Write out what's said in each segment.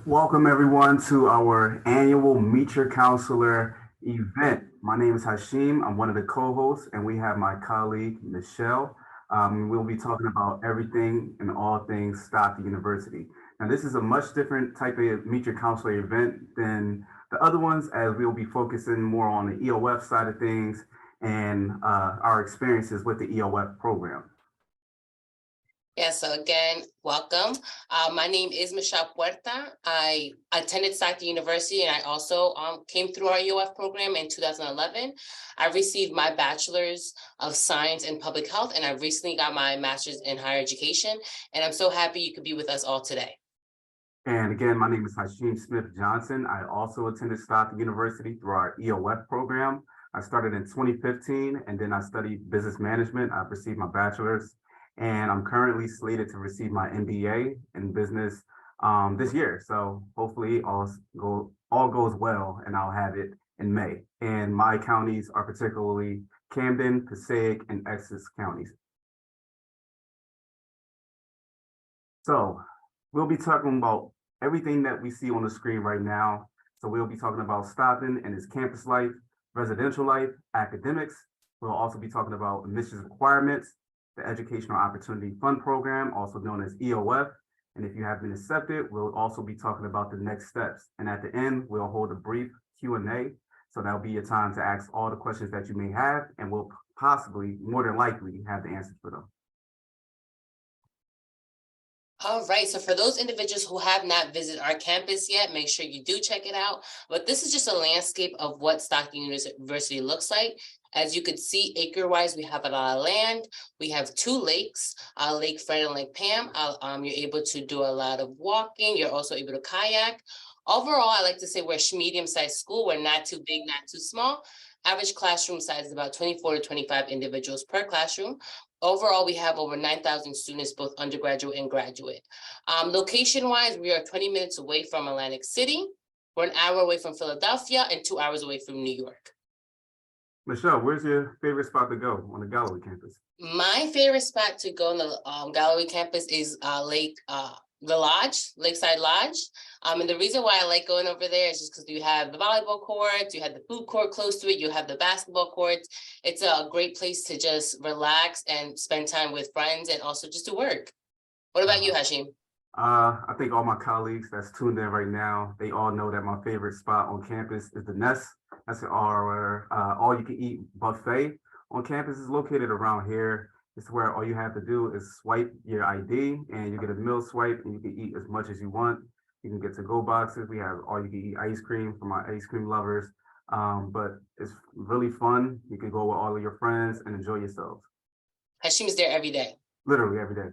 Welcome everyone to our annual Meet Your Counselor event. My name is Hashim. I'm one of the co-hosts, and we have my colleague Michelle. We'll be talking about everything and all things Stockton University. Now, this is a much different type of Meet Your Counselor event than the other ones, as we'll be focusing more on the EOF side of things and our experiences with the EOF program. Yeah, so again, welcome. My name is Michelle Puerta. I attended Stockton University and I also came through our EOF program in 2011. I received my bachelor's of science in public health and I recently got my master's in higher education. And I'm so happy you could be with us all today. And again, my name is Hashim Smith Johnson. I also attended Stockton University through our EOF program. I started in 2015 and then I studied business management. I've received my bachelor's and I'm currently slated to receive my MBA in business this year. So hopefully all goes well and I'll have it in May. And my counties are particularly Camden, Passaic, and Essex counties. So we'll be talking about everything that we see on the screen right now. So we'll be talking about Stockton and its campus life, residential life, academics. We'll also be talking about admissions requirements, the Educational Opportunity Fund Program, also known as EOF. And if you have been accepted, we'll also be talking about the next steps. And at the end, we'll hold a brief Q&A. So that'll be a time to ask all the questions that you may have, and we'll possibly, more than likely, have the answers for them. All right, so for those individuals who have not visited our campus yet, make sure you do check it out. But this is just a landscape of what Stockton University looks like. As you could see, acre-wise, we have a lot of land. We have two lakes, Lake Fred and Lake Pam. You're able to do a lot of walking. You're also able to kayak. Overall, I like to say we're a medium-sized school. We're not too big, not too small. Average classroom size is about 24 to 25 individuals per classroom. Overall, we have over 9,000 students, both undergraduate and graduate. Location-wise, we are 20 minutes away from Atlantic City. We're an hour away from Philadelphia and 2 hours away from New York. Michelle, where's your favorite spot to go on the Galloway campus? My favorite spot to go on the Galloway campus is the Lodge, Lakeside Lodge. And the reason why I like going over there is just because you have the volleyball courts, you have the food court close to it, you have the basketball courts. It's a great place to just relax and spend time with friends and also just to work. What about you, Hashim? I think all my colleagues that's tuned in right now, they all know that my favorite spot on campus is the Nest. That's our all-you-can-eat buffet on campus is located around here. It's where all you have to do is swipe your ID and you get a meal swipe and you can eat as much as you want. You can get to-go boxes. We have all-you-can-eat ice cream for my ice cream lovers. But it's really fun. You can go with all of your friends and enjoy yourselves. Hashim is there every day. Literally every day.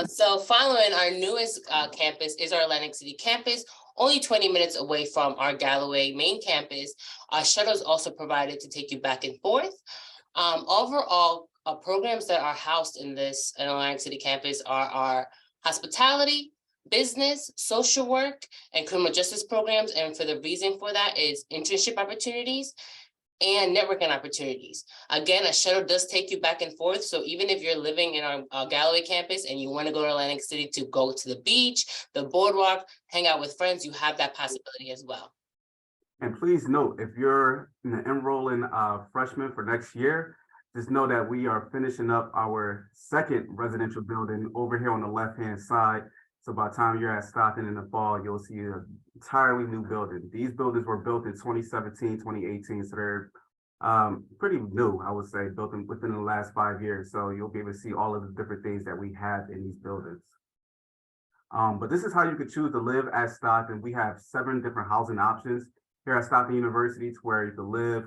So following our newest campus is our Atlantic City campus, only 20 minutes away from our Galloway main campus. Shuttles also provided to take you back and forth. Overall, programs that are housed in this Atlantic City campus are our hospitality, business, social work, and criminal justice programs. And for the reason for that is internship opportunities and networking opportunities. Again, a shuttle does take you back and forth. So even if you're living in our Galloway campus and you want to go to Atlantic City to go to the beach, the boardwalk, hang out with friends, you have that possibility as well. And please note, if you're an enrolling freshman for next year, just know that we are finishing up our second residential building over here on the left-hand side. So by the time you're at Stockton in the fall, you'll see an entirely new building. These buildings were built in 2017, 2018, so they're pretty new, I would say, built within the last 5 years. So you'll be able to see all of the different things that we have in these buildings. But this is how you could choose to live at Stockton. We have 7 different housing options here at Stockton University, where you can live,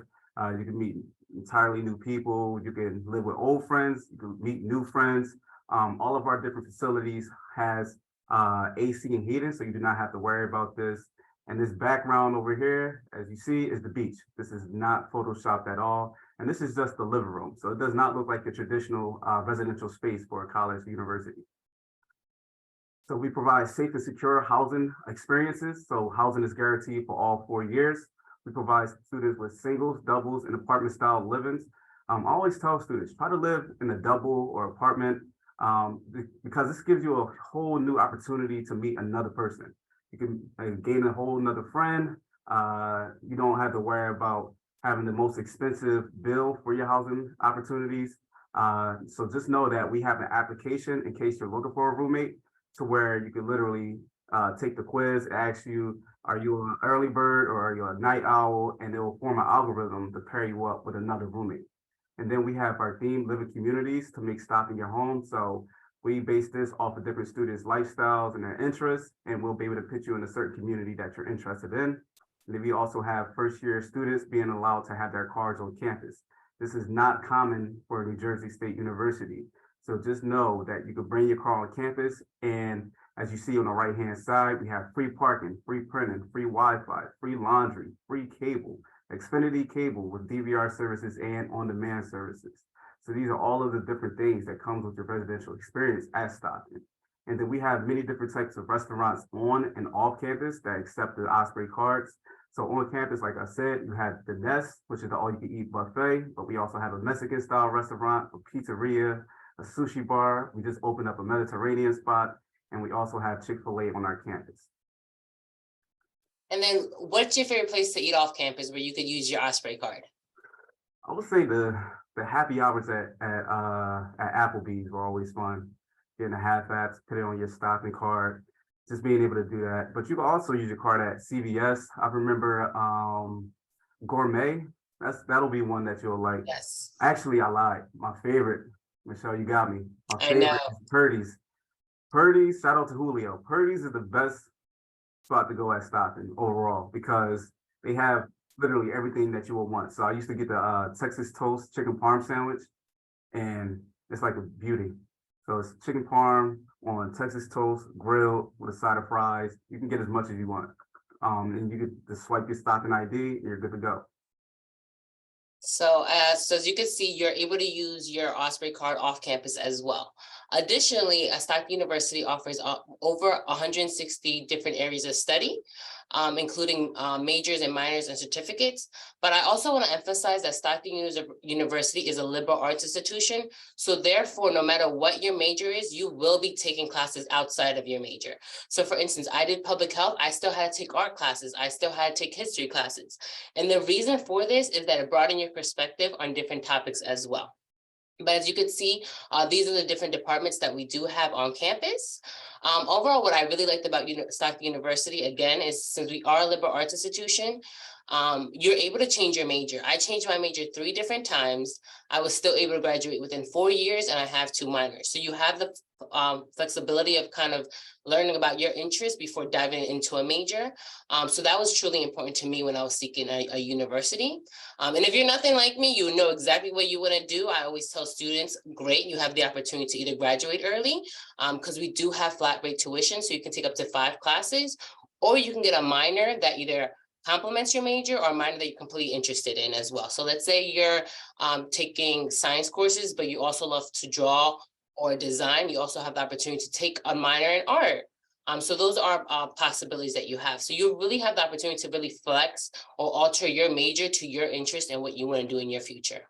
you can meet entirely new people, you can live with old friends, you can meet new friends. All of our different facilities has AC and heating, so you do not have to worry about this. And this background over here, as you see, is the beach. This is not photoshopped at all. And this is just the living room. So it does not look like a traditional residential space for a college or university. So we provide safe and secure housing experiences. So housing is guaranteed for all 4 years. We provide students with singles, doubles, and apartment style livings. I always tell students, try to live in a double or apartment because this gives you a whole new opportunity to meet another person. You can gain a whole nother friend. You don't have to worry about having the most expensive bill for your housing opportunities. So just know that we have an application in case you're looking for a roommate, to where you can literally take the quiz, ask you, are you an early bird or are you a night owl? And it will form an algorithm to pair you up with another roommate. And then we have our themed living communities to make Stockton your home. So we base this off of different students' lifestyles and their interests, and we'll be able to put you in a certain community that you're interested in. And then we also have first-year students being allowed to have their cars on campus. This is not common for New Jersey State University. So just know that you can bring your car on campus, and as you see on the right-hand side, we have free parking, free printing, free Wi-Fi, free laundry, free cable, Xfinity cable with DVR services and on-demand services. So these are all of the different things that comes with your residential experience at Stockton. And then we have many different types of restaurants on and off campus that accept the Osprey cards. So on campus, like I said, you have the Nest, which is the all-you-can-eat buffet, but we also have a Mexican-style restaurant, a pizzeria, a sushi bar. We just opened up a Mediterranean spot, and we also have Chick-fil-A on our campus. And then what's your favorite place to eat off campus where you could use your Osprey card? I would say the happy hours at Applebee's were always fun. Getting a half apps, put it on your Stockton card, just being able to do that. But you can also use your card at CVS. I remember Gourmet. That'll be one that you'll like. Yes. Actually, I lied. My favorite, Michelle, you got me. My I favorite know. is Purdy's. Purdy's, shout out to Julio. Purdy's is the best spot to go at Stockton overall, because they have literally everything that you will want. So I used to get the Texas toast chicken parm sandwich, and it's like a beauty. So it's chicken parm on Texas toast, grilled with a side of fries. You can get as much as you want. And you can just swipe your Stockton ID, and you're good to go. So as you can see, you're able to use your Osprey card off campus as well. Additionally, Stockton University offers over 160 different areas of study, including majors and minors and certificates. But I also want to emphasize that Stockton University is a liberal arts institution. So therefore, no matter what your major is, you will be taking classes outside of your major. So for instance, I did public health. I still had to take art classes. I still had to take history classes. And the reason for this is that it broadens your perspective on different topics as well. But as you can see, these are the different departments that we do have on campus. Overall, what I really liked about Stockton University, again, is since we are a liberal arts institution, you're able to change your major. I changed my major 3 different times. I was still able to graduate within 4 years, and I have 2 minors. So you have the flexibility of kind of learning about your interests before diving into a major. So that was truly important to me when I was seeking a university. And if you're nothing like me, you know exactly what you want to do. I always tell students, great, you have the opportunity to either graduate early, because we do have flat rate tuition, so you can take up to 5 classes, or you can get a minor that either complements your major or a minor that you're completely interested in as well. So let's say you're taking science courses, but you also love to draw or design. You also have the opportunity to take a minor in art. So those are possibilities that you have. So you really have the opportunity to really flex or alter your major to your interest and what you want to do in your future.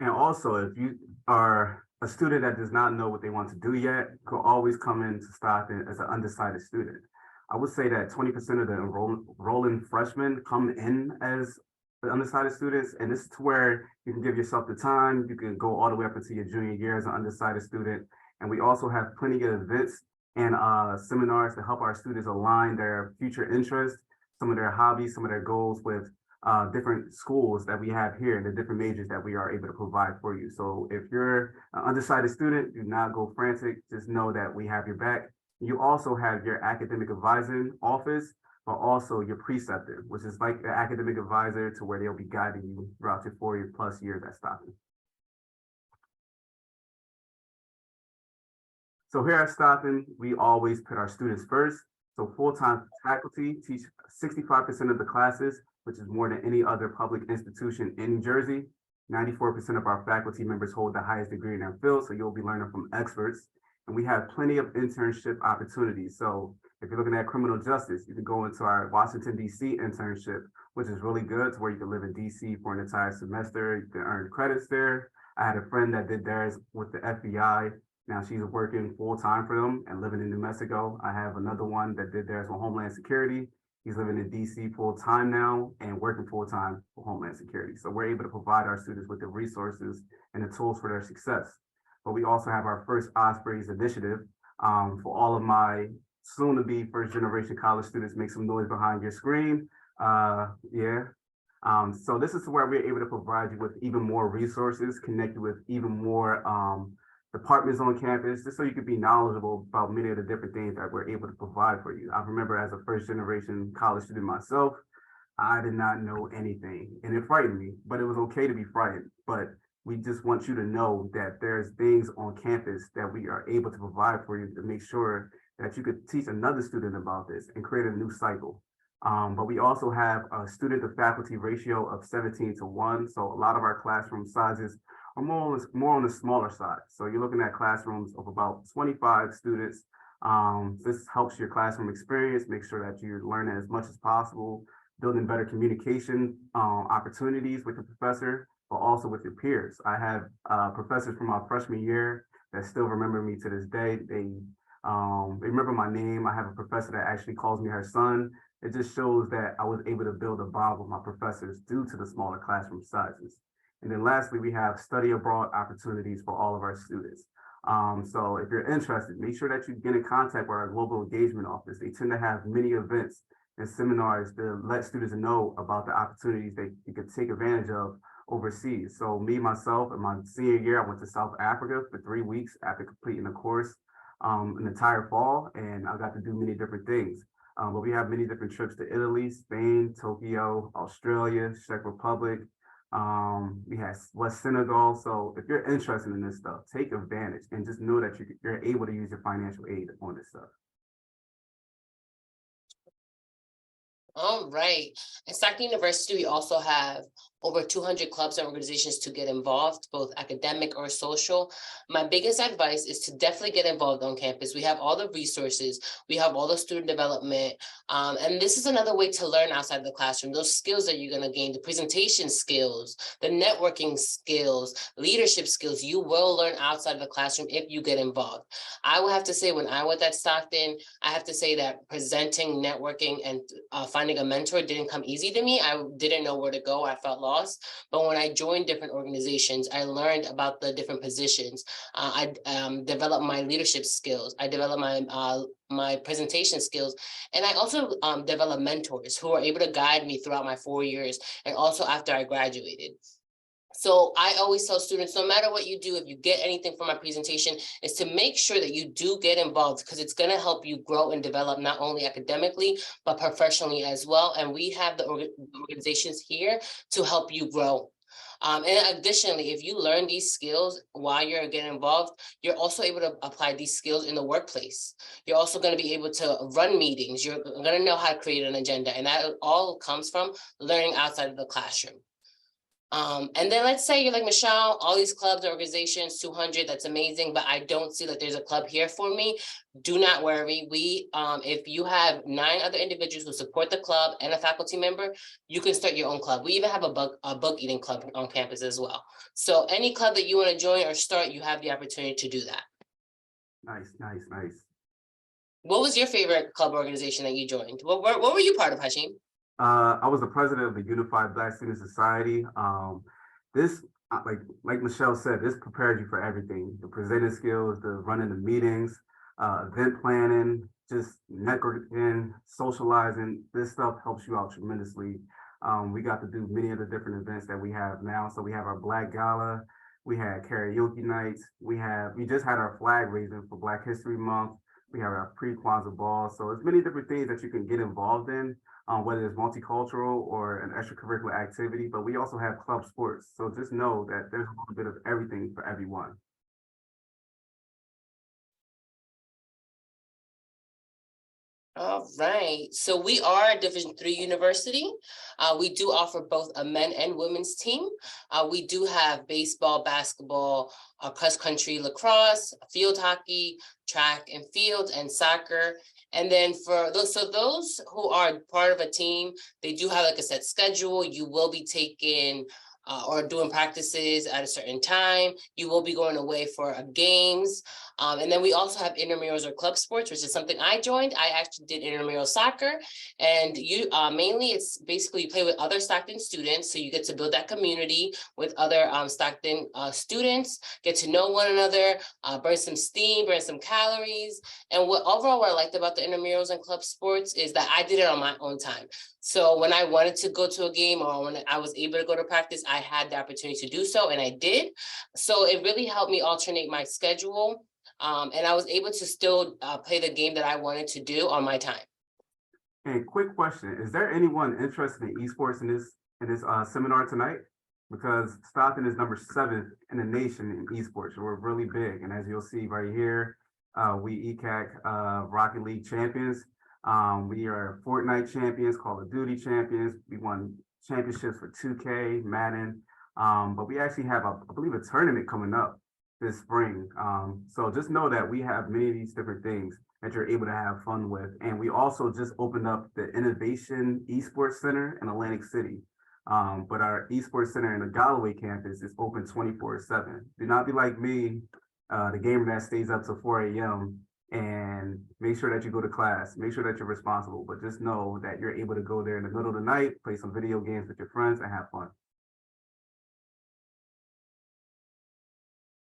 And also, if you are a student that does not know what they want to do yet, could always come into Stockton as an undecided student. I would say that 20% of the enrolling freshmen come in as the undecided students, and this is to where you can give yourself the time. You can go all the way up into your junior year as an undecided student. And we also have plenty of events and seminars to help our students align their future interests, some of their hobbies, some of their goals with different schools that we have here and the different majors that we are able to provide for you. So if you're an undecided student, do not go frantic. Just know that we have your back. You also have your academic advising office, but also your preceptor, which is like the academic advisor to where they'll be guiding you throughout your 4+ years at Stockton. So here at Stockton, we always put our students first. So full-time faculty teach 65% of the classes, which is more than any other public institution in New Jersey. 94% of our faculty members hold the highest degree in their field, so you'll be learning from experts. And we have plenty of internship opportunities. So if you're looking at criminal justice, you can go into our Washington, D.C. internship, which is really good, to where you can live in D.C. for an entire semester. You can earn credits there. I had a friend that did theirs with the FBI. Now she's working full time for them and living in New Mexico. I have another one that did theirs for Homeland Security. He's living in DC full time now and working full time for Homeland Security. So we're able to provide our students with the resources and the tools for their success. But we also have our first Ospreys initiative for all of my soon to be first generation college students. Make some noise behind your screen. Yeah. So this is where we're able to provide you with even more resources, connected with even more departments on campus, just so you could be knowledgeable about many of the different things that we're able to provide for you. I remember as a first generation college student myself, I did not know anything and it frightened me, but it was okay to be frightened. But we just want you to know that there's things on campus that we are able to provide for you to make sure that you could teach another student about this and create a new cycle. But we also have a student to faculty ratio of 17:1. So a lot of our classroom sizes are more on the smaller side. So you're looking at classrooms of about 25 students. This helps your classroom experience, make sure that you're learning as much as possible, building better communication opportunities with the professor, but also with your peers. I have professors from my freshman year that still remember me to this day. They remember my name. I have a professor that actually calls me her son. It just shows that I was able to build a bond with my professors due to the smaller classroom sizes. And then lastly, we have study abroad opportunities for all of our students. So if you're interested, make sure that you get in contact with our global engagement office. They tend to have many events and seminars to let students know about the opportunities they could take advantage of overseas. So me, myself, in my senior year, I went to South Africa for 3 weeks after completing the course an entire fall, and I got to do many different things. But we have many different trips to Italy, Spain, Tokyo, Australia, Czech Republic. We had West Senegal. So if you're interested in this stuff, take advantage and just know that you're able to use your financial aid on this stuff. All right. At Stockton University, we also have over 200 clubs and organizations to get involved, both academic or social. My biggest advice is to definitely get involved on campus. We have all the resources, we have all the student development, and this is another way to learn outside the classroom. Those skills that you're going to gain, the presentation skills, the networking skills, leadership skills, you will learn outside the classroom if you get involved. I will have to say, when I was at Stockton, I have to say that presenting, networking, and finding a mentor didn't come easy to me. I didn't know where to go. I felt lost. But when I joined different organizations, I learned about the different positions. I developed my leadership skills. I developed my presentation skills. And I also developed mentors who were able to guide me throughout my 4 years and also after I graduated. So I always tell students, no matter what you do, if you get anything from my presentation, is to make sure that you do get involved, because it's going to help you grow and develop not only academically, but professionally as well. And we have the organizations here to help you grow. And additionally, if you learn these skills while you're getting involved, you're also able to apply these skills in the workplace. You're also going to be able to run meetings. You're going to know how to create an agenda. And that all comes from learning outside of the classroom. And then let's say you're like, Michelle, all these clubs, organizations, 200, that's amazing, but I don't see that there's a club here for me. Do not worry. If you have 9 other individuals who support the club and a faculty member, you can start your own club. We even have a book eating club on campus as well. So any club that you want to join or start, you have the opportunity to do that. Nice, nice, nice. What was your favorite club organization that you joined? What were you part of, Hashim? I was the president of the Unified Black Student Society. This, like Michelle said, this prepares you for everything: the presenting skills, the running the meetings, event planning, just networking, socializing. This stuff helps you out tremendously. We got to do many of the different events that we have now. So we have our Black Gala, we had karaoke nights, we just had our flag raising for Black History Month. We have our pre-Kwanzaa ball. So there's many different things that you can get involved in. Whether it's multicultural or an extracurricular activity, but we also have club sports. So just know that there's a little bit of everything for everyone. All right. So we are a Division III university. We do offer both a men and women's team. We do have baseball, basketball, cross country, lacrosse, field hockey, track and field, and soccer. And then for those who are part of a team, they do have like a set schedule. You will be taking or doing practices at a certain time. You will be going away for games. And then we also have intramurals or club sports, which is something I joined. I actually did intramural soccer, and you mainly it's basically you play with other Stockton students, so you get to build that community with other Stockton students, get to know one another, burn some steam, burn some calories. And what I liked about the intramurals and club sports is that I did it on my own time. So when I wanted to go to a game or when I was able to go to practice, I had the opportunity to do so, and I did. So it really helped me alternate my schedule. And I was able to still play the game that I wanted to do on my time. And quick question, is there anyone interested in esports in this seminar tonight? Because Stockton is number 7 in the nation in esports. So we're really big. And as you'll see right here, we ECAC Rocket League champions. We are Fortnite champions, Call of Duty champions. We won championships for 2K, Madden. But we actually have, I believe, a tournament coming up this spring. So just know that we have many of these different things that you're able to have fun with. And we also just opened up the Innovation Esports Center in Atlantic City. But our Esports Center in the Galloway campus is open 24/7. Do not be like me, the gamer that stays up till 4 a.m. and make sure that you go to class, make sure that you're responsible, but just know that you're able to go there in the middle of the night, play some video games with your friends and have fun.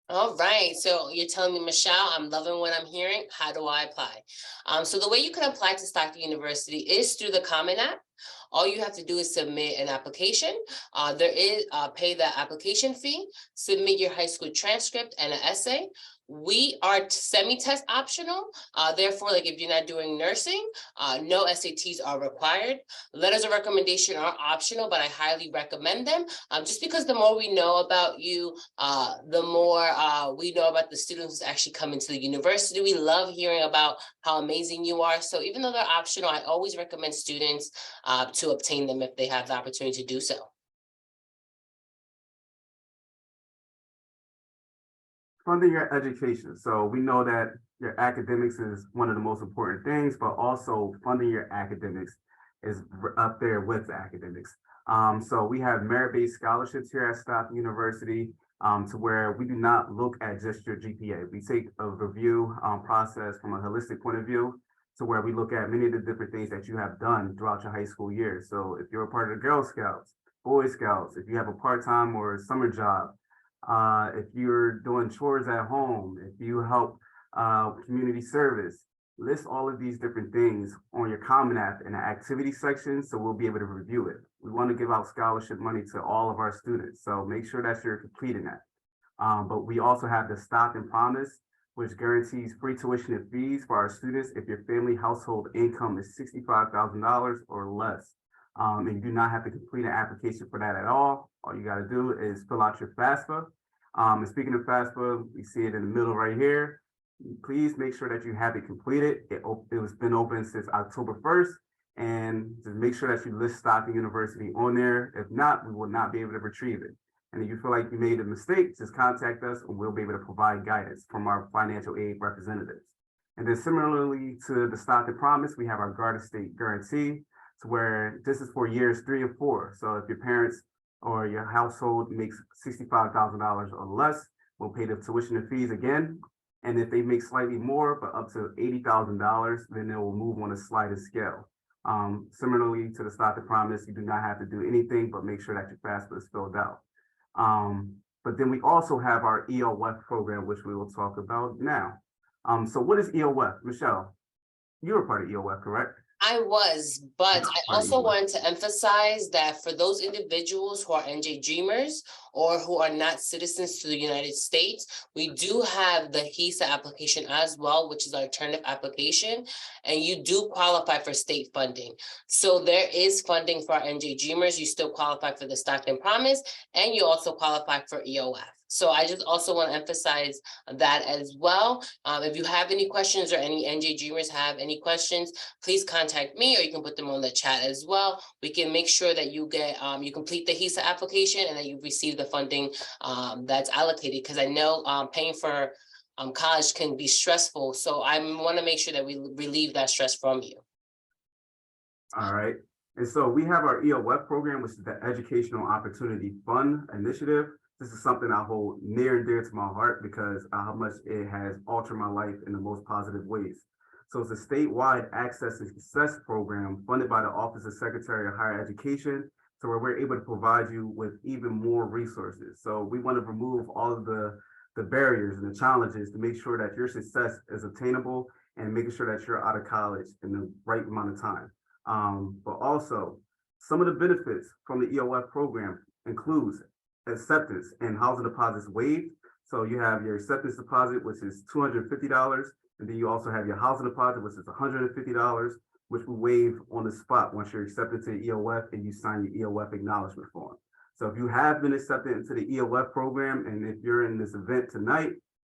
All right, so you're telling me, Michelle, I'm loving what I'm hearing. How do I apply? So the way you can apply to Stockton University is through the Common App. All you have to do is submit an application. There is pay the application fee, submit your high school transcript and an essay. We are semi-test optional. Therefore, like if you're not doing nursing, no SATs are required. Letters of recommendation are optional, but I highly recommend them. Just because the more we know about you, the more we know about the students who's actually coming to the university. We love hearing about how amazing you are. So even though they're optional, I always recommend students to obtain them if they have the opportunity to do so. Funding your education. So we know that your academics is one of the most important things, but also funding your academics is up there with the academics. So we have merit-based scholarships here at Stockton University to where we do not look at just your GPA. We take a review process from a holistic point of view to where we look at many of the different things that you have done throughout your high school years. So if you're a part of the Girl Scouts, Boy Scouts, if you have a part-time or a summer job, if you're doing chores at home, if you help community service, list all of these different things on your Common App in the activity section, so we'll be able to review it. We want to give out scholarship money to all of our students, so make sure that you're completing that. But we also have the Stockton Promise, which guarantees free tuition and fees for our students if your family household income is $65,000 or less. And you do not have to complete an application for that at all. All you got to do is fill out your FAFSA. And speaking of FAFSA, we see it in the middle right here. Please make sure that you have it completed. It was been open since October 1st, and just make sure that you list Stockton University on there. If not, we will not be able to retrieve it. And if you feel like you made a mistake, just contact us and we'll be able to provide guidance from our financial aid representatives. And then similarly to the Stockton Promise, we have our Garden State Guarantee, to where this is for years 3 and 4. So if your parents or your household makes $65,000 or less, we'll pay the tuition and fees again. And if they make slightly more, but up to $80,000, then they will move on a sliding scale. Similarly to the Stockton Promise, you do not have to do anything but make sure that your FAFSA is filled out. But then we also have our EOF program, which we will talk about now. So what is EOF? Michelle, you were part of EOF, correct? I was, but I also wanted to emphasize that for those individuals who are NJ Dreamers or who are not citizens to the United States, we do have the HISA application as well, which is our alternative application, and you do qualify for state funding. So there is funding for our NJ Dreamers. You still qualify for the Stockton Promise, and you also qualify for EOF. So I just also want to emphasize that as well. If you have any questions or any NJ Dreamers have any questions, please contact me, or you can put them on the chat as well. We can make sure that you get you complete the HISA application and that you receive the funding that's allocated, because I know paying for college can be stressful. So I want to make sure that we relieve that stress from you. All right. And so we have our EOF program, which is the Educational Opportunity Fund Initiative. This is something I hold near and dear to my heart because of how much it has altered my life in the most positive ways. So it's a statewide access and success program funded by the Office of Secretary of Higher Education, so where we're able to provide you with even more resources. So we want to remove all of the barriers and the challenges to make sure that your success is obtainable and making sure that you're out of college in the right amount of time. But also, some of the benefits from the EOF program includes acceptance and housing deposits waived. So you have your acceptance deposit, which is $250, and then you also have your housing deposit, which is $150, which we waive on the spot once you're accepted to the EOF and you sign your EOF acknowledgement form. So if you have been accepted into the EOF program, and if you're in this event tonight,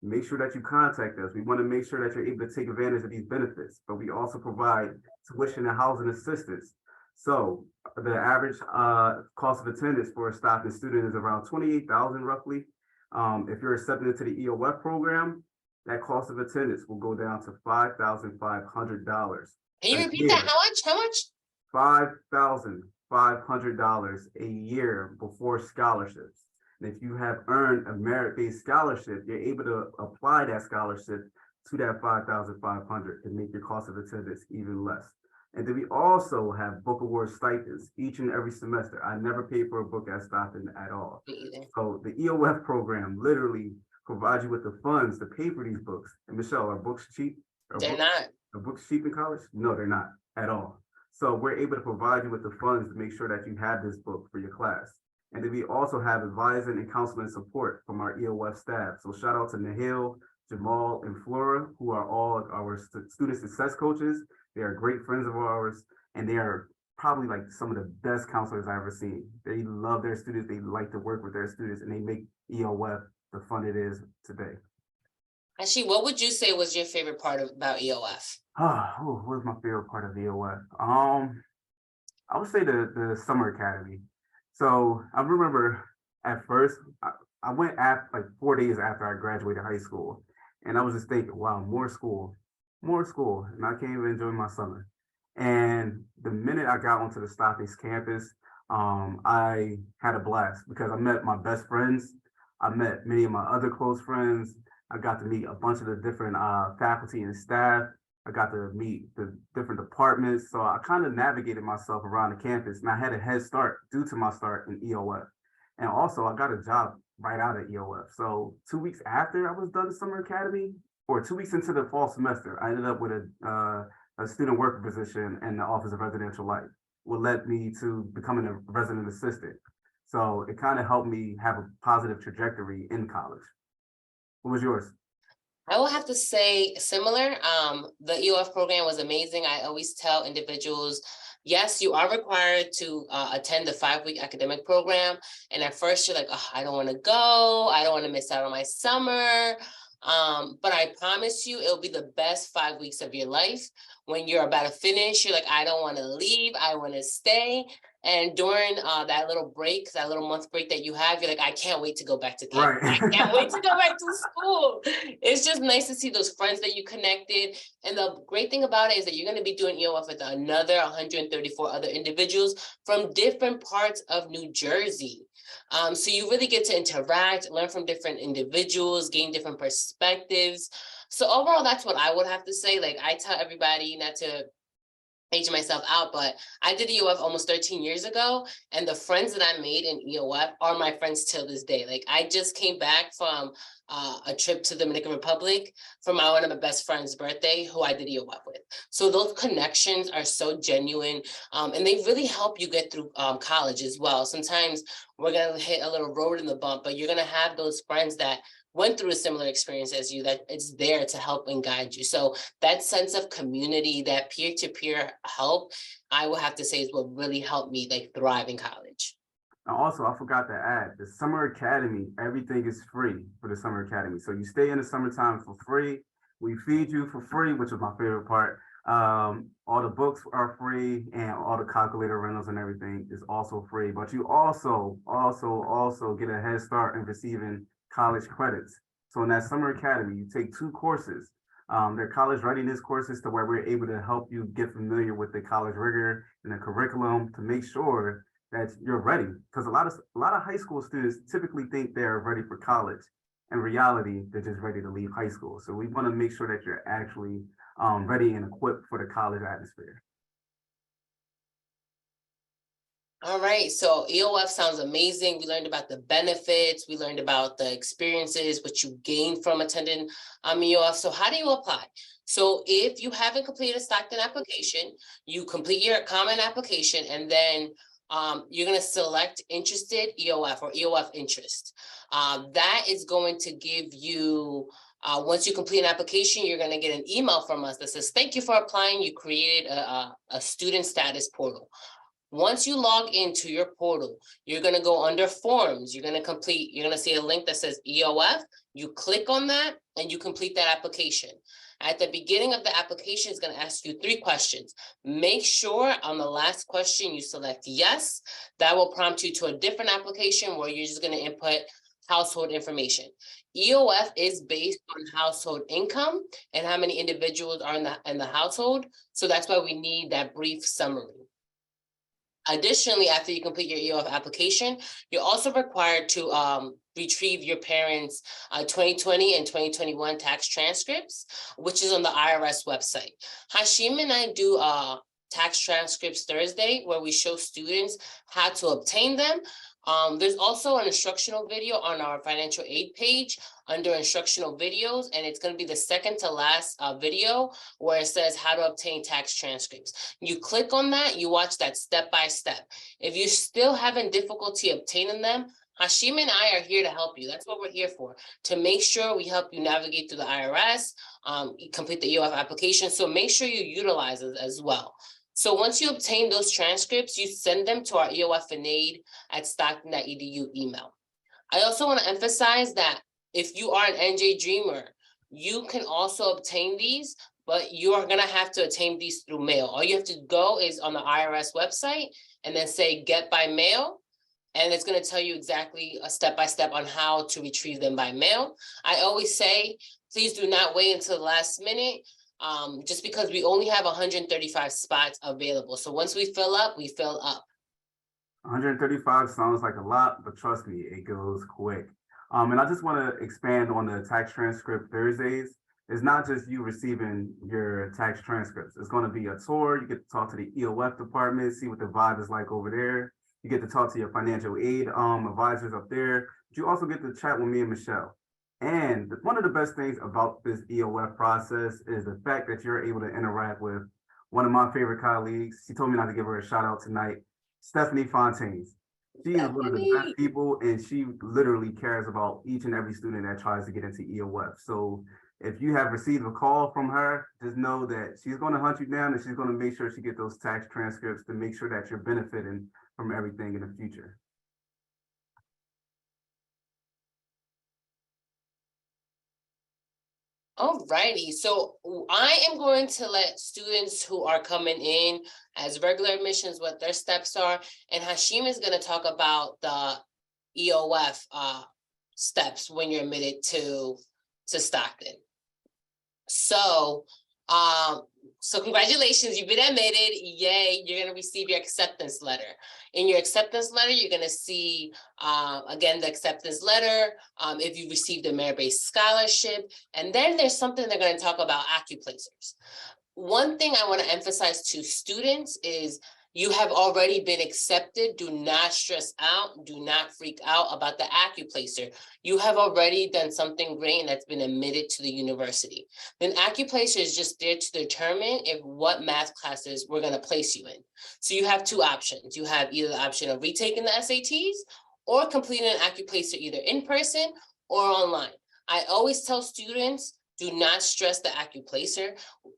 make sure that you contact us. We want to make sure that you're able to take advantage of these benefits, but we also provide tuition and housing assistance. So the average cost of attendance for a Stockton student is around $28,000 roughly. If you're accepted into the EOF program, that cost of attendance will go down to $5,500. Can you repeat that? How much? How much? $5,500 a year before scholarships. And if you have earned a merit-based scholarship, you're able to apply that scholarship to that $5,500 and make your cost of attendance even less. And then we also have book award stipends each and every semester. I never paid for a book at Stockton at all. So the EOF program literally provides you with the funds to pay for these books. And Michelle, are books cheap? They're not. Are books cheap in college? No, they're not at all. So we're able to provide you with the funds to make sure that you have this book for your class. And then we also have advising and counseling support from our EOF staff. So shout out to Nahil, Jamal, and Flora, who are all our student success coaches. They are great friends of ours, and they are probably like some of the best counselors I've ever seen. They love their students. They like to work with their students, and they make EOF the fun it is today. Actually, what would you say was your favorite part about EOF? What was my favorite part of EOF? I would say the summer academy. So I remember at first, I went at like 4 days after I graduated high school, and I was just thinking, wow, more school, and I can't even enjoy my summer. And the minute I got onto the Stockton campus, I had a blast because I met my best friends. I met many of my other close friends. I got to meet a bunch of the different faculty and staff. I got to meet the different departments. So I kind of navigated myself around the campus, and I had a head start due to my start in EOF. And also I got a job right out of EOF. So 2 weeks after I was done the summer academy, or 2 weeks into the fall semester, I ended up with a student worker position in the Office of Residential Life, what led me to becoming a resident assistant. So it kind of helped me have a positive trajectory in college. What was yours? I will have to say similar. The EOF program was amazing. I always tell individuals, yes, you are required to attend the 5-week academic program. And at first you're like, oh, I don't want to go. I don't want to miss out on my summer. But I promise you, it'll be the best 5 weeks of your life. When you're about to finish, you're like, I don't want to leave. I want to stay. And during that little break, that little month break that you have, you're like, I can't wait to go back to campus. Right. I can't wait to go back to school. It's just nice to see those friends that you connected. And the great thing about it is that you're going to be doing EOF with another 134 other individuals from different parts of New Jersey. So you really get to interact, learn from different individuals, gain different perspectives. So overall, that's what I would have to say. Like, I tell everybody not to age myself out, but I did EOF almost 13 years ago, and the friends that I made in EOF are my friends till this day. Like, I just came back from a trip to the Dominican Republic for one of my best friend's birthday, who I did EOF with. So those connections are so genuine, and they really help you get through college as well. Sometimes we're gonna hit a little road in the bump, but you're gonna have those friends that went through a similar experience as you, that it's there to help and guide you. So that sense of community, that peer-to-peer help, I will have to say is what really helped me like thrive in college. And also, I forgot to add, the summer academy, everything is free for the summer academy. So you stay in the summertime for free. We feed you for free, which is my favorite part. All the books are free, and all the calculator rentals and everything is also free. But you also get a head start in receiving college credits. So in that summer academy, you take 2 courses. They're college readiness courses to where we're able to help you get familiar with the college rigor and the curriculum to make sure that you're ready. Because a lot of high school students typically think they're ready for college. In reality, they're just ready to leave high school. So we want to make sure that you're actually ready and equipped for the college atmosphere. All right, so EOF sounds amazing. We learned about the benefits, we learned about the experiences, what you gain from attending EOF. So how do you apply? So if you haven't completed a Stockton application, you complete your common application, and then you're going to select interested EOF or EOF interest. That is going to give you, once you complete an application, you're going to get an email from us that says, thank you for applying. You created a student status portal. Once you log into your portal, you're going to go under forms. You're going to see a link that says EOF. You click on that and you complete that application. At the beginning of the application, it's going to ask you 3 questions. Make sure on the last question you select yes. That will prompt you to a different application where you're just going to input household information. EOF is based on household income and how many individuals are in the household. So that's why we need that brief summary. Additionally, after you complete your EOF application, you're also required to retrieve your parents' 2020 and 2021 tax transcripts, which is on the IRS website. Hashim and I do tax transcripts Thursday, where we show students how to obtain them. There's also an instructional video on our financial aid page under instructional videos, and it's going to be the second to last video where it says how to obtain tax transcripts. You click on that, you watch that step by step. If you're still having difficulty obtaining them, Hashim and I are here to help you. That's what we're here for, to make sure we help you navigate through the IRS, complete the EOF application. So make sure you utilize it as well. So once you obtain those transcripts, you send them to our EOF and aid at stockton.edu email. I also want to emphasize that if you are an NJ Dreamer, you can also obtain these, but you are going to have to obtain these through mail. All you have to go is on the IRS website and then say get by mail. And it's going to tell you exactly a step-by-step on how to retrieve them by mail. I always say, please do not wait until the last minute. Just because we only have 135 spots available. So once we fill up, we fill up. 135 sounds like a lot, but trust me, it goes quick. And I just want to expand on the tax transcript Thursdays. It's not just you receiving your tax transcripts. It's going to be a tour. You get to talk to the EOF department, see what the vibe is like over there. You get to talk to your financial aid advisors up there. But you also get to chat with me and Michelle. And one of the best things about this EOF process is the fact that you're able to interact with one of my favorite colleagues. She told me not to give her a shout out tonight, Stephanie Fontaines. She is one of the best people, and she literally cares about each and every student that tries to get into EOF. So if you have received a call from her, just know that she's going to hunt you down and she's going to make sure she gets those tax transcripts to make sure that you're benefiting from everything in the future. All righty, so I am going to let students who are coming in as regular admissions what their steps are, and Hashim is going to talk about the EOF steps when you're admitted to Stockton. So congratulations, you've been admitted. Yay, you're going to receive your acceptance letter. In your acceptance letter, you're going to see, again, the acceptance letter, if you received a merit-based scholarship. And then there's something they're going to talk about accuplacers. One thing I want to emphasize to students is you have already been accepted. Do not stress out. Do not freak out about the accuplacer. You have already done something great and that's been admitted to the university. Then accuplacer is just there to determine what math classes we're going to place you in. So you have 2 options. You have either the option of retaking the SATs or completing an accuplacer either in person or online. I always tell students, do not stress the accuplacer.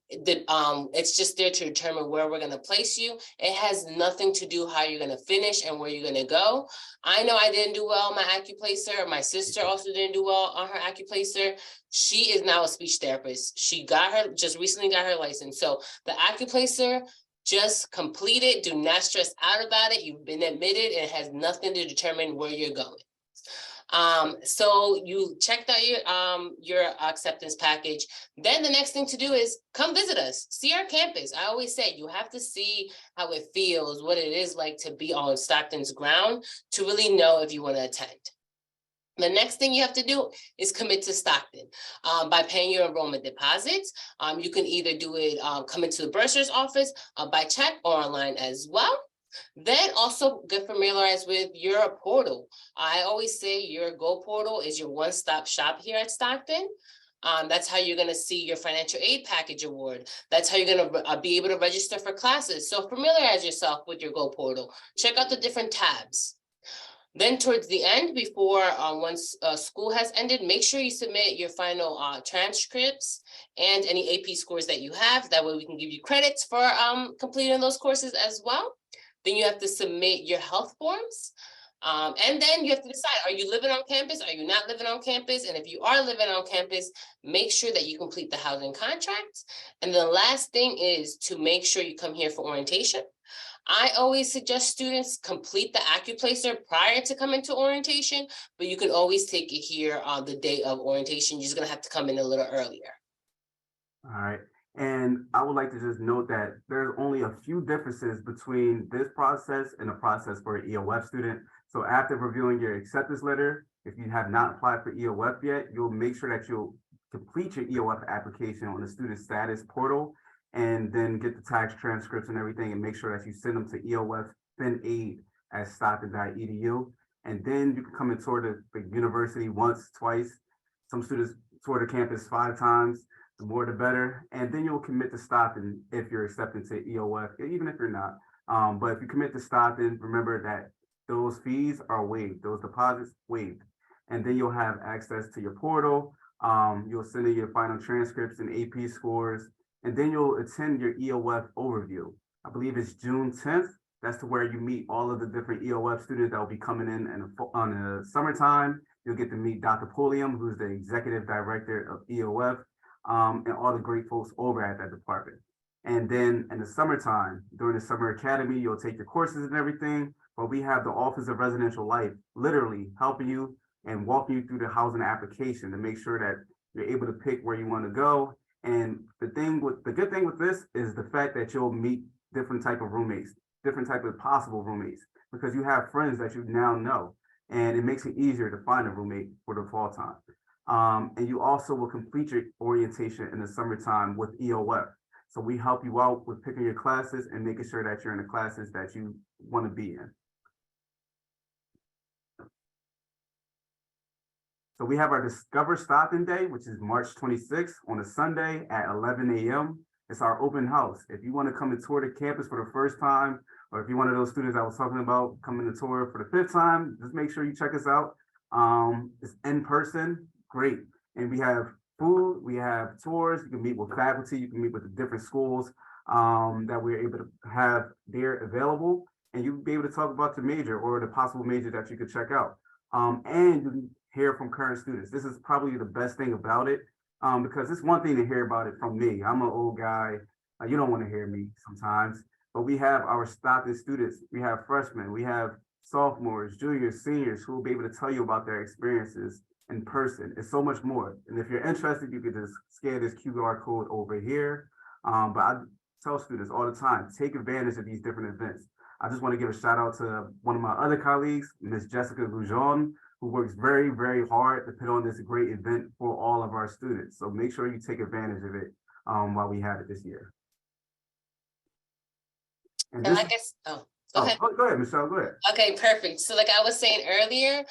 It's just there to determine where we're going to place you. It has nothing to do how you're going to finish and where you're going to go. I know I didn't do well on my accuplacer. My sister also didn't do well on her accuplacer. She is now a speech therapist. She just recently got her license. So the accuplacer, just complete it. Do not stress out about it. You've been admitted and it has nothing to determine where you're going. So you checked out your acceptance package. Then the next thing to do is come visit us, see our campus. I always say you have to see how it feels, what it is like to be on Stockton's ground to really know if you want to attend. The next thing you have to do is commit to Stockton by paying your enrollment deposits. You can either do it, come into the bursar's office by check or online as well. Then also get familiarized with your portal. I always say your Go portal is your one-stop shop here at Stockton. That's how you're going to see your financial aid package award. That's how you're going to be able to register for classes. So familiarize yourself with your Go portal. Check out the different tabs. Then towards the end, before once school has ended, make sure you submit your final transcripts and any AP scores that you have. That way we can give you credits for completing those courses as well. Then you have to submit your health forms. And then you have to decide, are you living on campus? Are you not living on campus? And if you are living on campus, make sure that you complete the housing contract. And the last thing is to make sure you come here for orientation. I always suggest students complete the AccuPlacer prior to coming to orientation, but you can always take it here on the day of orientation. You're just going to have to come in a little earlier. All right. And I would like to just note that there's only a few differences between this process and the process for an EOF student. So after reviewing your acceptance letter, if you have not applied for EOF yet, you'll make sure that you'll complete your EOF application on the student status portal, and then get the tax transcripts and everything, and make sure that you send them to eoffinaid@stockton.edu. And then you can come and tour the university once, twice. Some students tour the campus 5 times. The more, the better. And then you'll commit to Stockton if you're accepted to EOF, even if you're not. But if you commit to Stockton, remember that those fees are waived, those deposits waived. And then you'll have access to your portal. You'll send in your final transcripts and AP scores. And then you'll attend your EOF overview. I believe it's June 10th. That's to where you meet all of the different EOF students that will be coming in on the summertime. You'll get to meet Dr. Pulliam, who's the executive director of EOF, and all the great folks over at that department. And then in the summertime, during the summer academy, you'll take your courses and everything, but we have the Office of Residential Life literally helping you and walking you through the housing application to make sure that you're able to pick where you want to go. And the good thing with this is the fact that you'll meet different type of roommates, different type of possible roommates, because you have friends that you now know, and it makes it easier to find a roommate for the fall time. And you also will complete your orientation in the summertime with EOF. So we help you out with picking your classes and making sure that you're in the classes that you want to be in. So we have our Discover Stockton Day, which is March 26th on a Sunday at 11 a.m. It's our open house. If you want to come and tour the campus for the first time, or if you're one of those students I was talking about coming to tour for the 5th time, just make sure you check us out. It's in person, great. And we have food, we have tours, you can meet with faculty, you can meet with the different schools that we're able to have there available. And you'll be able to talk about the major or the possible major that you could check out. And you can hear from current students. This is probably the best thing about it, because it's one thing to hear about it from me. I'm an old guy. You don't want to hear me sometimes, but we have our Stockton students. We have freshmen, we have sophomores, juniors, seniors who will be able to tell you about their experiences in person. It's so much more. And if you're interested, you can just scan this QR code over here. But I tell students all the time, take advantage of these different events. I just want to give a shout out to one of my other colleagues, Ms. Jessica Lujon, who works very, very hard to put on this great event for all of our students. So make sure you take advantage of it while we have it this year. And I guess, go ahead. Go ahead, Michelle, go ahead. Okay, perfect. So like I was saying earlier,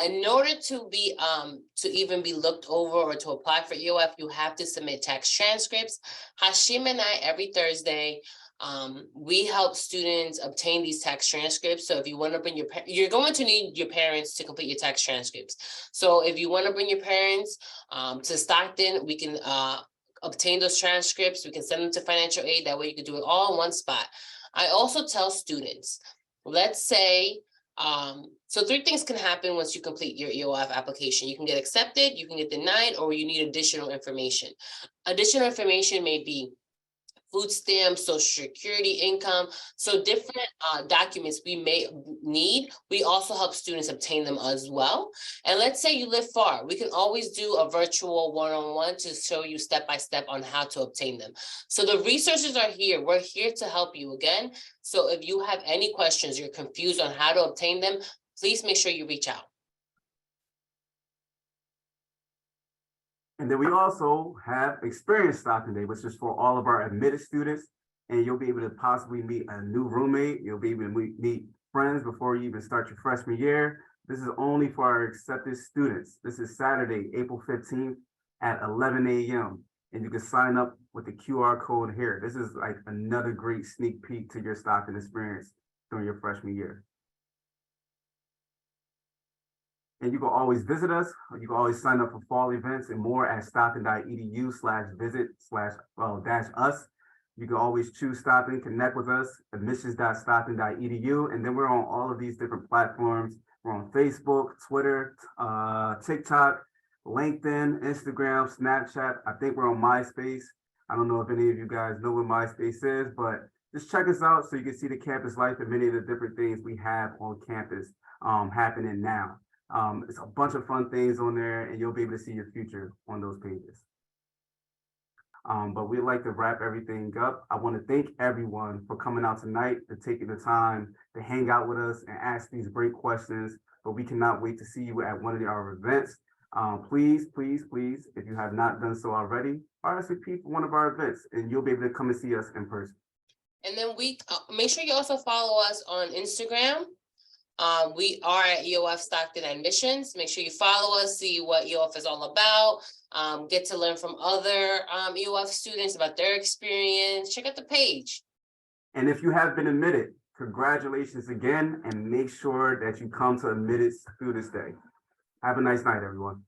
in order to be to even be looked over or to apply for EOF, you have to submit tax transcripts. Hashim and I, every Thursday, we help students obtain these tax transcripts. So if you want to bring you're going to need your parents to complete your tax transcripts. So if you want to bring your parents to Stockton, we can obtain those transcripts. We can send them to financial aid. That way you can do it all in one spot. I also tell students, let's say, so 3 things can happen once you complete your EOF application. You can get accepted, you can get denied, or you need additional information. Additional information may be food stamps, social security income. So different documents we may need, we also help students obtain them as well. And let's say you live far, we can always do a virtual one-on-one to show you step-by-step on how to obtain them. So the resources are here. We're here to help you again. So if you have any questions, you're confused on how to obtain them, please make sure you reach out. And then we also have Experience Stockton Day, which is for all of our admitted students. And you'll be able to possibly meet a new roommate. You'll be able to meet friends before you even start your freshman year. This is only for our accepted students. This is Saturday, April 15th at 11 a.m. And you can sign up with the QR code here. This is like another great sneak peek to your Stockton experience during your freshman year. And you can always visit us. You can always sign up for fall events and more at stockton.edu/visit/-us. You can always choose Stockton, connect with us, admissions.stockton.edu. And then we're on all of these different platforms. We're on Facebook, Twitter, TikTok, LinkedIn, Instagram, Snapchat. I think we're on MySpace. I don't know if any of you guys know what MySpace is, but just check us out so you can see the campus life and many of the different things we have on campus happening now. It's a bunch of fun things on there, and you'll be able to see your future on those pages. But we'd like to wrap everything up. I want to thank everyone for coming out tonight, for taking the time to hang out with us and ask these great questions. But we cannot wait to see you at one of our events. Please, please, please, if you have not done so already, RSVP for one of our events, and you'll be able to come and see us in person. And then we make sure you also follow us on Instagram. We are at EOF Stockton Admissions. Make sure you follow us, see what EOF is all about, get to learn from other EOF students about their experience. Check out the page. And if you have been admitted, congratulations again, and make sure that you come to Admitted Students Day. Have a nice night, everyone.